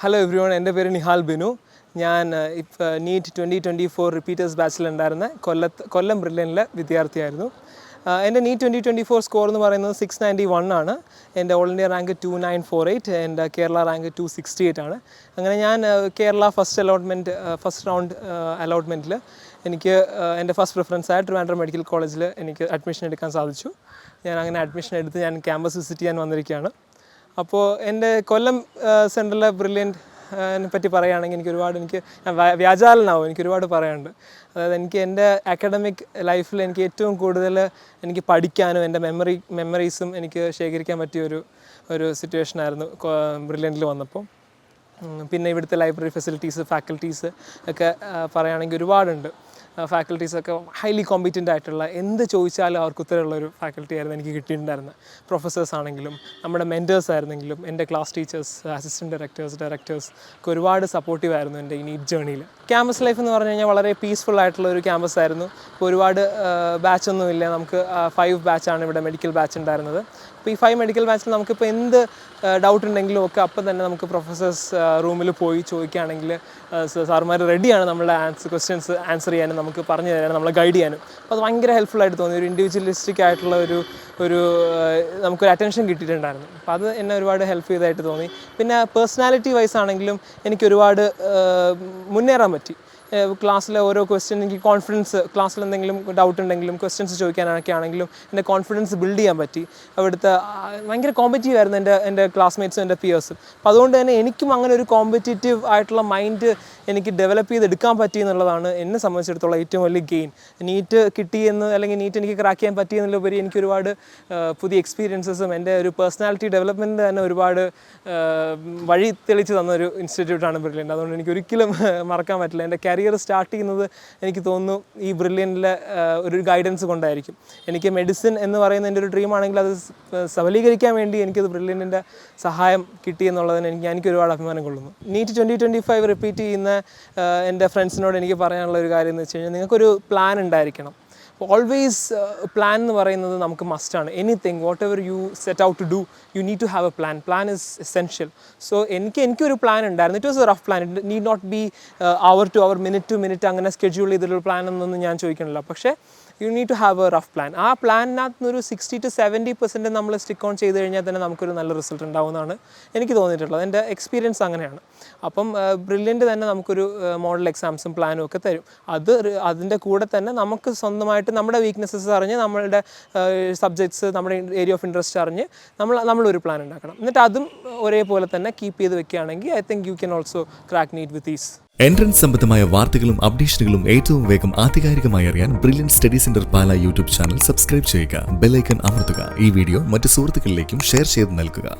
Hello every one, എൻ്റെ പേര് നിഹാൽ ബിനു. ഞാൻ നീറ്റ് 2024 റിപ്പീറ്റേഴ്സ് ബാച്ചിലുണ്ടായിരുന്ന കൊല്ലം ബ്രില്യനിലെ വിദ്യാർത്ഥിയായിരുന്നു. എൻ്റെ നീറ്റ് 2024 സ്കോർ എന്ന് പറയുന്നത് 691 ആണ്. എൻ്റെ ഓൾ ഇന്ത്യ റാങ്ക് 2948, എൻ്റെ കേരള റാങ്ക് 268 ആണ്. അങ്ങനെ ഞാൻ കേരള ഫസ്റ്റ് റൗണ്ട് അലോട്ട്മെൻറ്റിൽ എനിക്ക് എൻ്റെ ഫസ്റ്റ് പ്രിഫറൻസായ ട്രിവാൻഡ്രം മെഡിക്കൽ കോളേജിൽ എനിക്ക് അഡ്മിഷൻ എടുക്കാൻ സാധിച്ചു. ഞാൻ അങ്ങനെ അഡ്മിഷൻ എടുത്ത് ഞാൻ ക്യാമ്പസ് വിസിറ്റ് ചെയ്യാൻ വന്നിരിക്കുകയാണ്. അപ്പോൾ എൻ്റെ കൊല്ലം സെൻട്രലിലെ ബ്രില്യൻറ്റിനെ പറ്റി പറയുകയാണെങ്കിൽ എനിക്ക് വ്യാജാലനാവും, എനിക്ക് ഒരുപാട് പറയാനുണ്ട്. അതായത് എനിക്ക് എൻ്റെ അക്കാഡമിക് ലൈഫിൽ എനിക്ക് ഏറ്റവും കൂടുതൽ എനിക്ക് പഠിക്കാനും എൻ്റെ മെമ്മറീസും എനിക്ക് ശേഖരിക്കാൻ പറ്റിയ ഒരു സിറ്റുവേഷനായിരുന്നു ബ്രില്യൻറ്റിൽ വന്നപ്പോൾ. പിന്നെ ഇവിടുത്തെ ലൈബ്രറി ഫെസിലിറ്റീസ്, ഫാക്കൽറ്റീസ് ഒക്കെ പറയുകയാണെങ്കിൽ ഒരുപാടുണ്ട്. ഫാക്കൽറ്റീസൊക്കെ ഹൈലി കോമ്പീറ്റൻ്റ് ആയിട്ടുള്ള, എന്ത് ചോദിച്ചാലും അവർക്ക് ഉത്തരമുള്ളൊരു ഫാക്കൽറ്റി ആയിരുന്നു എനിക്ക് കിട്ടിയിട്ടുണ്ടായിരുന്നത്. പ്രൊഫസേഴ്സ് ആണെങ്കിലും നമ്മുടെ മെൻറ്റേഴ്സ് ആയിരുന്നെങ്കിലും എൻ്റെ ക്ലാസ് ടീച്ചേഴ്സ്, അസിസ്റ്റൻറ്റ് ഡയറക്ടേഴ്സ് ഒക്കെ ഒരുപാട് സപ്പോർട്ടീവ് ആയിരുന്നു എൻ്റെ ഈ നീറ്റ് ജേർണിയിൽ. ക്യാമ്പസ് ലൈഫ് എന്ന് പറഞ്ഞു കഴിഞ്ഞാൽ വളരെ പീസ്ഫുൾ ആയിട്ടുള്ള ഒരു ക്യാമ്പസ് ആയിരുന്നു. ഇപ്പോൾ ഒരുപാട് ബാച്ചൊന്നുമില്ല, നമുക്ക് 5 ബാച്ചാണ് ഇവിടെ മെഡിക്കൽ ബാച്ച് ഉണ്ടായിരുന്നത്. അപ്പോൾ ഈ 5 മെഡിക്കൽ ബാച്ചിൽ നമുക്കിപ്പോൾ എന്ത് ഡൗട്ട് ഉണ്ടെങ്കിലും ഒക്കെ അപ്പം തന്നെ നമുക്ക് പ്രൊഫസേഴ്സ് റൂമിൽ പോയി ചോദിക്കുകയാണെങ്കിൽ സാറുമാർ റെഡിയാണ് നമ്മളെ ക്വസ്റ്റ്യൻസ് ആൻസർ ചെയ്യാനും നമുക്ക് പറഞ്ഞു തരാനും നമ്മളെ ഗൈഡ് ചെയ്യാനും. അപ്പോൾ അത് ഭയങ്കര ഹെൽപ്ഫുള്ളായിട്ട് തോന്നി. ഒരു ഇൻഡിവിജ്വലിസ്റ്റിക് ആയിട്ടുള്ള ഒരു നമുക്കൊരു അറ്റൻഷൻ കിട്ടിയിട്ടുണ്ടായിരുന്നു. അപ്പോൾ അത് എന്നെ ഒരുപാട് ഹെൽപ്പ് ചെയ്തതായിട്ട് തോന്നി. പിന്നെ പേഴ്സണാലിറ്റി വൈസ് ആണെങ്കിലും എനിക്ക് ഒരുപാട് മുന്നേറാൻ പറ്റി. ക്ലാസ്സിലെ ഓരോ ക്വസ്റ്റ്യൻ എനിക്ക് കോൺഫിഡൻസ്, ക്ലാസ്സിൽ എന്തെങ്കിലും ഡൗട്ട് ഉണ്ടെങ്കിലും ക്വസ്റ്റ്യൻസ് ചോദിക്കാനൊക്കെ ആണെങ്കിലും എൻ്റെ കോൺഫിഡൻസ് ബിൽഡ് ചെയ്യാൻ പറ്റി. അവിടുത്തെ ഭയങ്കര കോമ്പറ്റീവ് ആയിരുന്നു എൻ്റെ ക്ലാസ്മേറ്റ്സും എൻ്റെ പിയേഴ്സും. അപ്പോൾ അതുകൊണ്ട് തന്നെ എനിക്കും അങ്ങനെ ഒരു കോമ്പറ്റീറ്റീവ് ആയിട്ടുള്ള മൈൻഡ് എനിക്ക് ഡെവലപ്പ് ചെയ്തെടുക്കാൻ പറ്റി എന്നുള്ളതാണ് എന്നെ സംബന്ധിച്ചിടത്തോളം ഏറ്റവും വലിയ ഗെയിൻ. നീറ്റ് കിട്ടിയെന്ന് അല്ലെങ്കിൽ നീറ്റ് എനിക്ക് ക്രാക്ക് ചെയ്യാൻ പറ്റിയെന്നുള്ളപരി എനിക്ക് ഒരുപാട് പുതിയ എക്സ്പീരിയൻസസും എൻ്റെ ഒരു പേഴ്സണാലിറ്റി ഡെവലപ്മെൻറ്റ് തന്നെ ഒരുപാട് വഴി തെളിച്ച് തന്നൊരു ഇൻസ്റ്റിറ്റ്യൂട്ടാണ് ബ്രില്യൻ്റ്. അതുകൊണ്ട് എനിക്ക് ഒരിക്കലും മറക്കാൻ പറ്റില്ല. എൻ്റെ കരിയർ സ്റ്റാർട്ട് ചെയ്യുന്നത് എനിക്ക് തോന്നുന്നു ഈ ബ്രില്യൻറ്റിലെ ഒരു ഗൈഡൻസ് കൊണ്ടായിരിക്കും. എനിക്ക് മെഡിസിൻ എന്ന് പറയുന്ന എൻ്റെ ഒരു ഡ്രീമാണെങ്കിൽ അത് സബലീകരിക്കാൻ വേണ്ടി എനിക്കത് ബ്രില്യൻറ്റിൻ്റെ സഹായം കിട്ടിയെന്നുള്ളതിന് എനിക്ക് ഒരുപാട് അഭിമാനം കൊള്ളുന്നു. നീറ്റ് 2025 റിപ്പീറ്റ് ചെയ്യുന്ന എൻ്റെ ഫ്രണ്ട്സിനോട് എനിക്ക് പറയാനുള്ള ഒരു കാര്യം എന്ന് വെച്ച് കഴിഞ്ഞാൽ, നിങ്ങൾക്കൊരു പ്ലാൻ ഉണ്ടായിരിക്കണം. ഓൾവേസ് പ്ലാൻ എന്ന് പറയുന്നത് നമുക്ക് മസ്റ്റാണ്. Anything whatever you set out to do, you need to have a plan. Plan is essential. So എനിക്കൊരു പ്ലാൻ ഉണ്ടായിരുന്നു. It was a rough plan. It need not be hour to hour, minute to minute അങ്ങനെ schedule ചെയ്തിട്ടുള്ള plan എന്നൊന്നും ഞാൻ ചോദിക്കണില്ല. പക്ഷേ you need to have a rough plan. ആ പ്ലാനിനകത്ത് ഒരു 60 to 70% നമ്മൾ സ്റ്റിക്ക് ഓൺ ചെയ്ത് കഴിഞ്ഞാൽ തന്നെ നമുക്കൊരു നല്ല റിസൾട്ട് ഉണ്ടാവുമെന്നാണ് എനിക്ക് തോന്നിയിട്ടുള്ളത്. എൻ്റെ എക്സ്പീരിയൻസ് അങ്ങനെയാണ്. അപ്പം ബ്രില്യൻ്റ് തന്നെ നമുക്കൊരു മോഡൽ എക്സാംസും പ്ലാനും ഒക്കെ തരും. അതിൻ്റെ കൂടെ തന്നെ നമുക്ക് സ്വന്തമായിട്ട് നമ്മുടെ വീക്ക്നെസ്സസ് അറിഞ്ഞ്, നമ്മളുടെ സബ്ജക്ട്സ്, നമ്മുടെ ഏരിയ ഓഫ് ഇൻട്രസ്റ്റ് അറിഞ്ഞ് നമ്മളൊരു പ്ലാൻ ഉണ്ടാക്കണം. എന്നിട്ട് അതും ഒരേപോലെ തന്നെ കീപ്പ് ചെയ്ത് വെക്കുകയാണെങ്കിൽ I think you can also crack NEET with ease. Entrance സംബന്ധമായ വാർത്തകളും അപ്ഡേഷനുകളും ഏറ്റവും വേഗം ആധികാരികമായി അറിയാൻ brilliant study centre Pala YouTube channel subscribe ചെയ്യുക. ബെൽ ഐക്കൺ അമർത്തുക. ഈ വീഡിയോ മറ്റ് സുഹൃത്തുക്കളിലേക്കും ഷെയർ ചെയ്ത് നൽകുക.